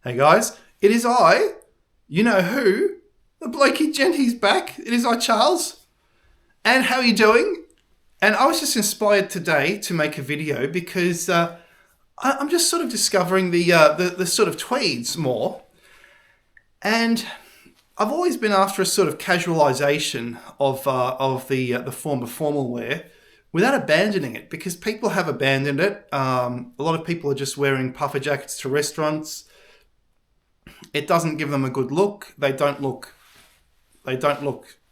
Hey guys, it is I, you know who, the blokey genty's back. It is I, Charles. And how are you doing? And I was just inspired today to make a video because I'm just sort of discovering the sort of tweeds more. And I've always been after a sort of casualisation of the form of formal wear without abandoning it, because people have abandoned it. A lot of people are just wearing puffer jackets to restaurants. It doesn't give them a good look. They don't look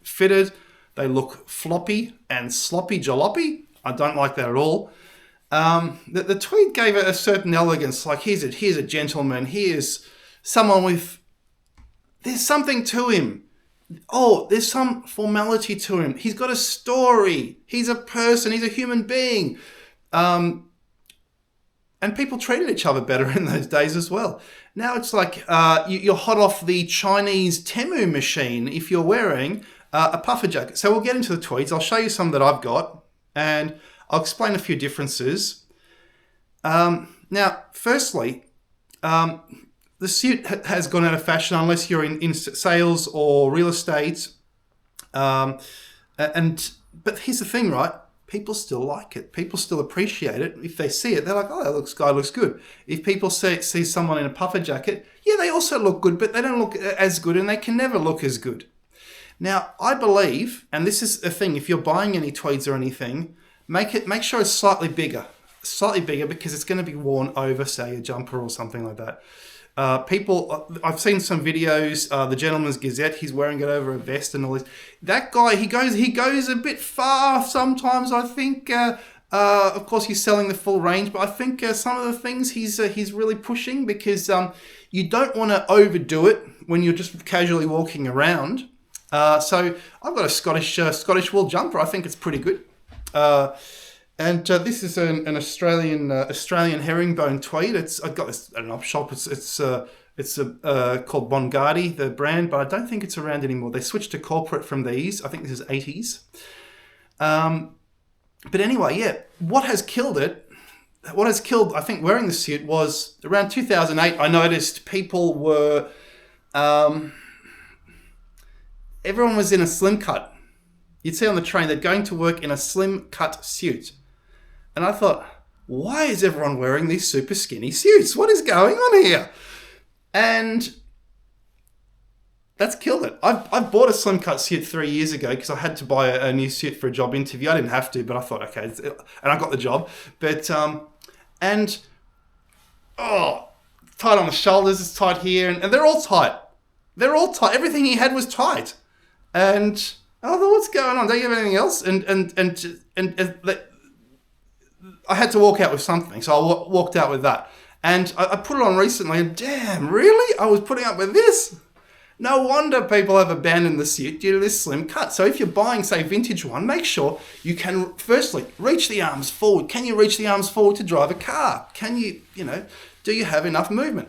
fitted. They look floppy and sloppy jalopy. I don't like that at all. The tweed gave it a certain elegance. Like here's a gentleman. Here's someone with. There's something to him. Oh, there's some formality to him. He's got a story. He's a person. He's a human being. And people treated each other better in those days as well. Now it's like you're hot off the Chinese Temu machine if you're wearing a puffer jacket. So we'll get into the tweeds. I'll show you some that I've got, and I'll explain a few differences. Now, firstly, the suit has gone out of fashion unless you're in sales or real estate. But here's the thing, right? People still like it. People still appreciate it. If they see it, they're like, oh, that guy looks good. If people see someone in a puffer jacket, yeah, they also look good, but they don't look as good, and they can never look as good. Now, I believe, and this is the thing, if you're buying any tweeds or anything, make sure it's slightly bigger because it's going to be worn over, say, a jumper or something like that. I've seen some videos, the Gentleman's Gazette, he's wearing it over a vest and all this. That guy, he goes a bit far sometimes, I think. Of course, he's selling the full range, but I think some of the things he's really pushing, because you don't want to overdo it when you're just casually walking around. So I've got a Scottish wool jumper. I think it's pretty good. And this is an Australian herringbone tweed. I've got this at an op shop. It's called Bongardi, the brand, but I don't think it's around anymore. They switched to corporate from these. I think this is 80s. But anyway, yeah, what has killed, I think, wearing the suit was around 2008. I noticed people were, everyone was in a slim cut. You'd see on the train, they're going to work in a slim cut suit. And I thought, why is everyone wearing these super skinny suits? What is going on here? And that's killed it. I bought a slim cut suit 3 years ago because I had to buy a new suit for a job interview. I didn't have to, but I thought, okay, and I got the job. But, tight on the shoulders, it's tight here, and they're all tight. They're all tight. Everything he had was tight. And I thought, what's going on? Don't you have anything else? And I had to walk out with something, so I walked out with that. And I put it on recently, and damn, really? I was putting up with this? No wonder people have abandoned the suit due to this slim cut. So if you're buying, say, vintage one, make sure you can, firstly, reach the arms forward. Can you reach the arms forward to drive a car? Can you, do you have enough movement?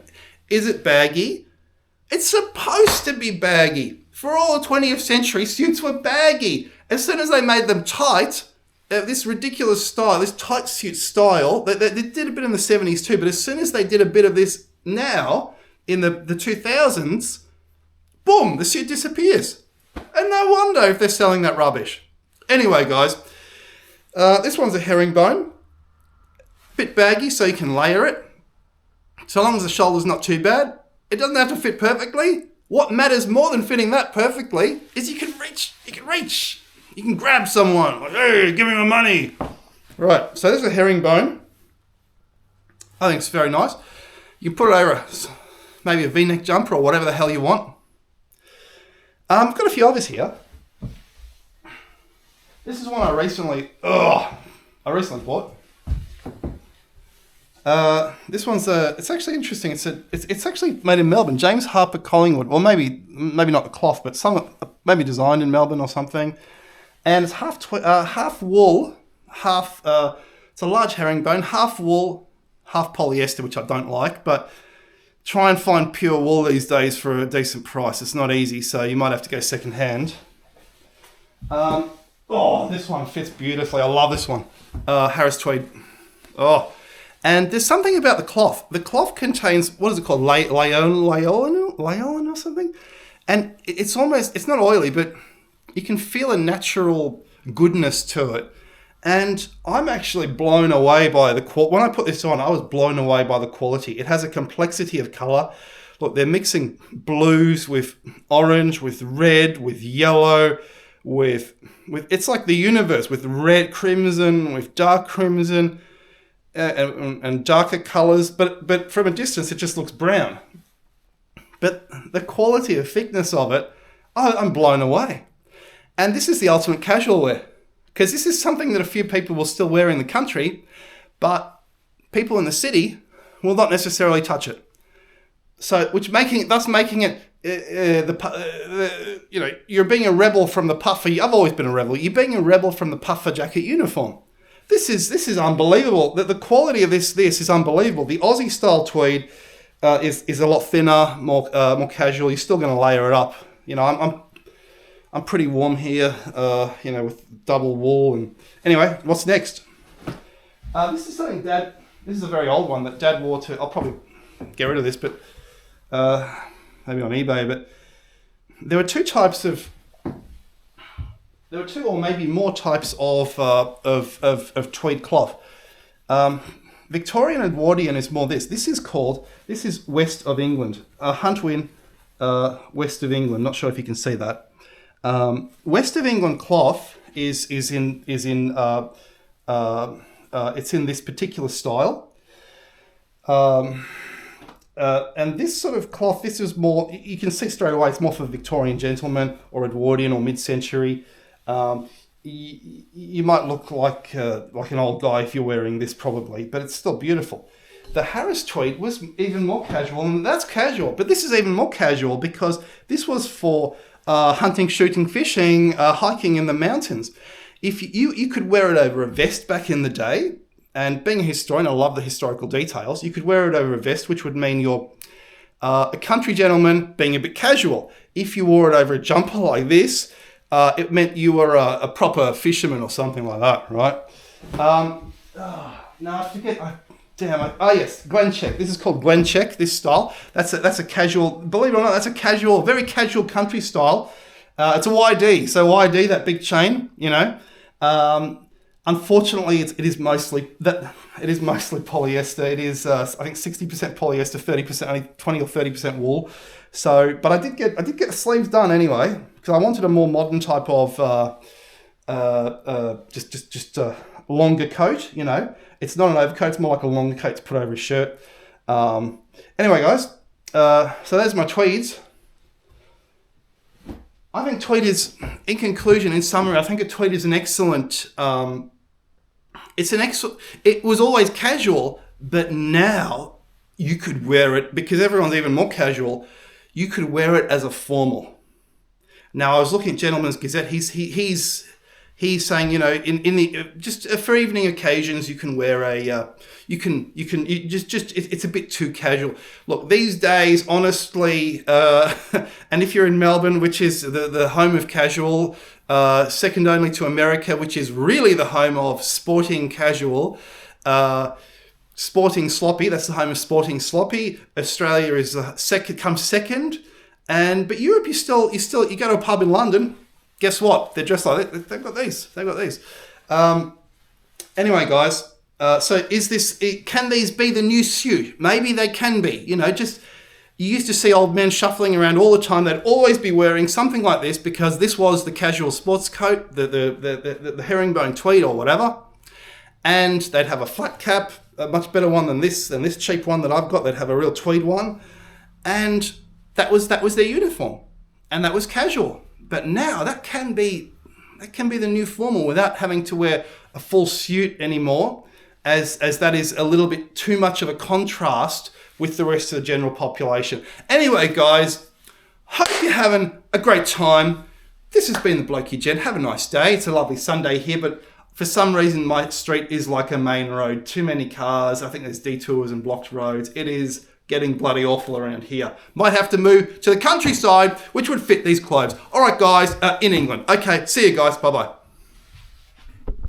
Is it baggy? It's supposed to be baggy. For all the 20th century, suits were baggy. As soon as they made them tight, this ridiculous style, this tight suit style, they did a bit in the 70s too, but as soon as they did a bit of this now, in the 2000s, boom, the suit disappears. And no wonder if they're selling that rubbish. Anyway, guys, this one's a herringbone. Bit baggy, so you can layer it. So long as the shoulder's not too bad. It doesn't have to fit perfectly. What matters more than fitting that perfectly is you can reach. You can grab someone, like, hey, give me my money. Right, so this is a herringbone. I think it's very nice. You can put it over maybe a V-neck jumper or whatever the hell you want. I've got a few others here. This is one I recently bought. This one's it's actually interesting. It's actually made in Melbourne. James Harper Collingwood, or maybe not the cloth, but maybe designed in Melbourne or something. And it's half wool, half it's a large herringbone, half wool, half polyester, which I don't like. But try and find pure wool these days for a decent price. It's not easy, so you might have to go second hand. This one fits beautifully. I love this one. Harris Tweed. And there's something about the cloth. The cloth contains, what is it called? Laolin or something? And it's not oily, but you can feel a natural goodness to it. And I'm actually blown away by the quality. When I put this on, I was blown away by the quality. It has a complexity of color. Look, they're mixing blues with orange, with red, with yellow, with it's like the universe, with red crimson, with dark crimson, and darker colors. But from a distance, it just looks brown. But the quality of thickness of it, I'm blown away. And this is the ultimate casual wear. Because this is something that a few people will still wear in the country, but people in the city will not necessarily touch it. So, thus making it, you're being a rebel from the puffer. I've always been a rebel. You're being a rebel from the puffer jacket uniform. This is unbelievable. The quality of this is unbelievable. The Aussie style tweed is a lot thinner, more casual. You're still going to layer it up. I'm pretty warm here, with double wool. And anyway, what's next? This is something this is a very old one that Dad wore to, I'll probably get rid of this, but maybe on eBay, but there were two or maybe more types of tweed cloth. Victorian Edwardian is more this. This is West of England. Hunt Win, West of England. Not sure if you can see that. West of England cloth is in it's in this particular style, and this sort of cloth, this is more, you can see straight away, it's more for Victorian gentlemen or Edwardian or mid-century. You might look like an old guy if you're wearing this probably, but it's still beautiful. The Harris Tweed was even more casual, and that's casual, but this is even more casual because this was for hunting, shooting, fishing, hiking in the mountains. If you could wear it over a vest back in the day, and being a historian, I love the historical details. You could wear it over a vest, which would mean you're a country gentleman being a bit casual. If you wore it over a jumper like this, it meant you were a proper fisherman or something like that, right? No, I forget. Yes, Glen Check. This is called Glen Check, this style. That's a casual, believe it or not, that's a casual, very casual country style. It's a YD, so YD, that big chain, unfortunately, it is mostly polyester. It is, I think 60% polyester, 30%, only 20 or 30% wool. So, but I did get the sleeves done anyway, because I wanted a more modern type of, just a longer coat, It's not an overcoat, it's more like a longer coat to put over a shirt. Anyway, guys, so there's my tweeds. I think tweed is, in conclusion, in summary, I think a tweed is an excellent, it was always casual, but now you could wear it, because everyone's even more casual, you could wear it as a formal. Now, I was looking at Gentleman's Gazette, he's saying, in the just for evening occasions, you can wear it's a bit too casual. Look, these days, honestly, and if you're in Melbourne, which is the home of casual, second only to America, which is really the home of sporting casual, sporting sloppy. That's the home of sporting sloppy. Australia is comes second, but Europe, you go to a pub in London. Guess what? They're dressed like that. They've got these. Anyway, guys. So can these be the new suit? Maybe they can be. You used to see old men shuffling around all the time. They'd always be wearing something like this because this was the casual sports coat, the herringbone tweed or whatever. And they'd have a flat cap, a much better one than this cheap one that I've got. They'd have a real tweed one, and that was their uniform, and that was casual. But now that can be the new formal without having to wear a full suit anymore, as that is a little bit too much of a contrast with the rest of the general population. Anyway, guys, hope you're having a great time. This has been the Blokey Gent. Have a nice day. It's a lovely Sunday here, but for some reason my street is like a main road. Too many cars. I think there's detours and blocked roads. It is getting bloody awful around here. Might have to move to the countryside, which would fit these clothes. All right, guys, in England. Okay, see you guys. Bye-bye.